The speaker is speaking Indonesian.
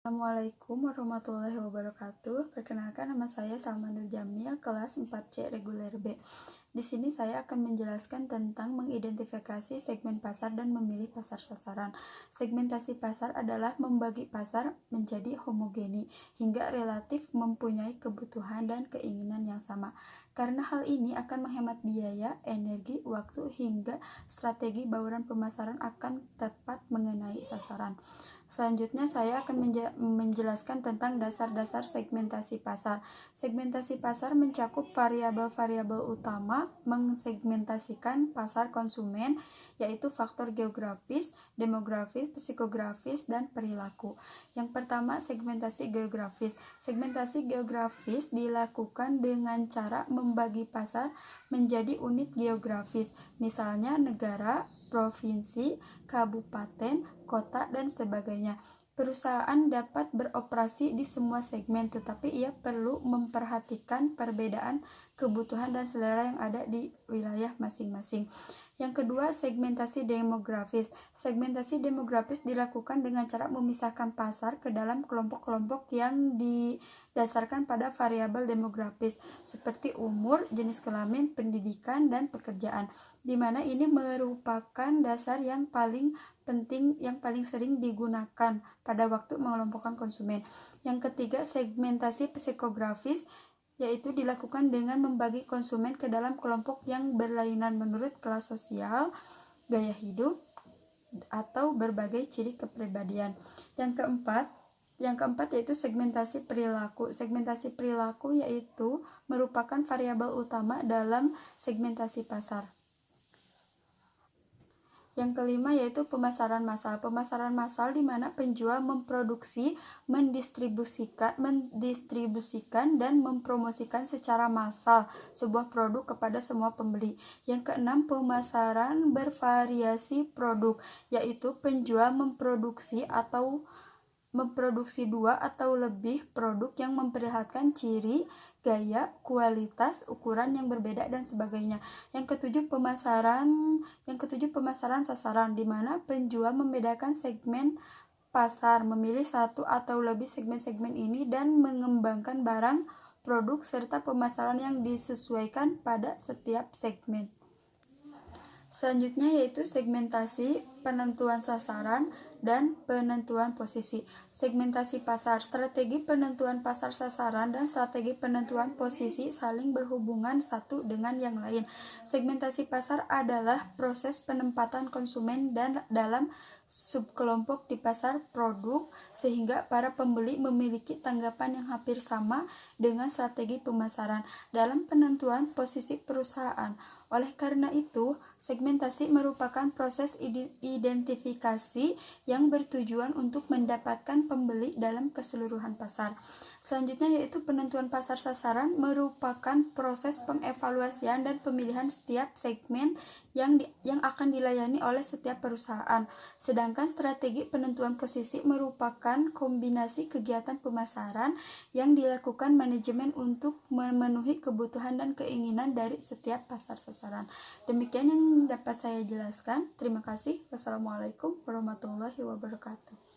Assalamualaikum warahmatullahi wabarakatuh. Perkenalkan, nama saya Salma Nur Jamil, kelas 4C reguler B. Di sini saya akan menjelaskan tentang mengidentifikasi segmen pasar dan memilih pasar sasaran. Segmentasi pasar adalah membagi pasar menjadi homogeni hingga relatif mempunyai kebutuhan dan keinginan yang sama. Karena hal ini akan menghemat biaya, energi, waktu, hingga strategi bauran pemasaran akan tepat mengenai sasaran. Selanjutnya saya akan menjelaskan tentang dasar-dasar segmentasi pasar. Segmentasi pasar mencakup variabel-variabel utama mengsegmentasikan pasar konsumen, yaitu faktor geografis, demografis, psikografis, dan perilaku. Yang pertama, segmentasi geografis. Segmentasi geografis dilakukan dengan cara membagi pasar menjadi unit geografis, misalnya negara, provinsi, kabupaten, kota, dan sebagainya. Perusahaan dapat beroperasi di semua segmen, tetapi ia perlu memperhatikan perbedaan kebutuhan dan selera yang ada di wilayah masing-masing. Yang kedua, segmentasi demografis. Segmentasi demografis dilakukan dengan cara memisahkan pasar ke dalam kelompok-kelompok yang didasarkan pada variabel demografis seperti umur, jenis kelamin, pendidikan, dan pekerjaan, di mana ini merupakan dasar yang paling penting yang paling sering digunakan pada waktu mengelompokkan konsumen. Yang ketiga, segmentasi psikografis, yaitu dilakukan dengan membagi konsumen ke dalam kelompok yang berlainan menurut kelas sosial, gaya hidup, atau berbagai ciri kepribadian. Yang keempat yaitu segmentasi perilaku. Segmentasi perilaku yaitu merupakan variabel utama dalam segmentasi pasar. Yang kelima yaitu pemasaran massal. Pemasaran massal di mana penjual memproduksi, mendistribusikan dan mempromosikan secara massal sebuah produk kepada semua pembeli. Yang keenam, pemasaran bervariasi produk, yaitu penjual memproduksi dua atau lebih produk yang memperlihatkan ciri, gaya, kualitas, ukuran yang berbeda, dan sebagainya. Yang ketujuh, pemasaran sasaran, di mana penjual membedakan segmen pasar, memilih satu atau lebih segmen-segmen ini dan mengembangkan barang, produk, serta pemasaran yang disesuaikan pada setiap segmen. Selanjutnya yaitu segmentasi, penentuan sasaran, dan penentuan posisi. Segmentasi pasar, strategi penentuan pasar sasaran dan strategi penentuan posisi saling berhubungan satu dengan yang lain. Segmentasi pasar adalah proses penempatan konsumen dan dalam subkelompok di pasar produk sehingga para pembeli memiliki tanggapan yang hampir sama dengan strategi pemasaran dalam penentuan posisi perusahaan. Oleh karena itu, segmentasi merupakan proses identifikasi yang bertujuan untuk mendapatkan pembeli dalam keseluruhan pasar. Selanjutnya yaitu penentuan pasar sasaran, merupakan proses pengevaluasian dan pemilihan setiap segmen yang akan dilayani oleh setiap perusahaan. Sedangkan strategi penentuan posisi merupakan kombinasi kegiatan pemasaran yang dilakukan manajemen untuk memenuhi kebutuhan dan keinginan dari setiap pasar sasaran. Demikian yang dapat saya jelaskan. Terima kasih. Wassalamualaikum warahmatullahi wabarakatuh.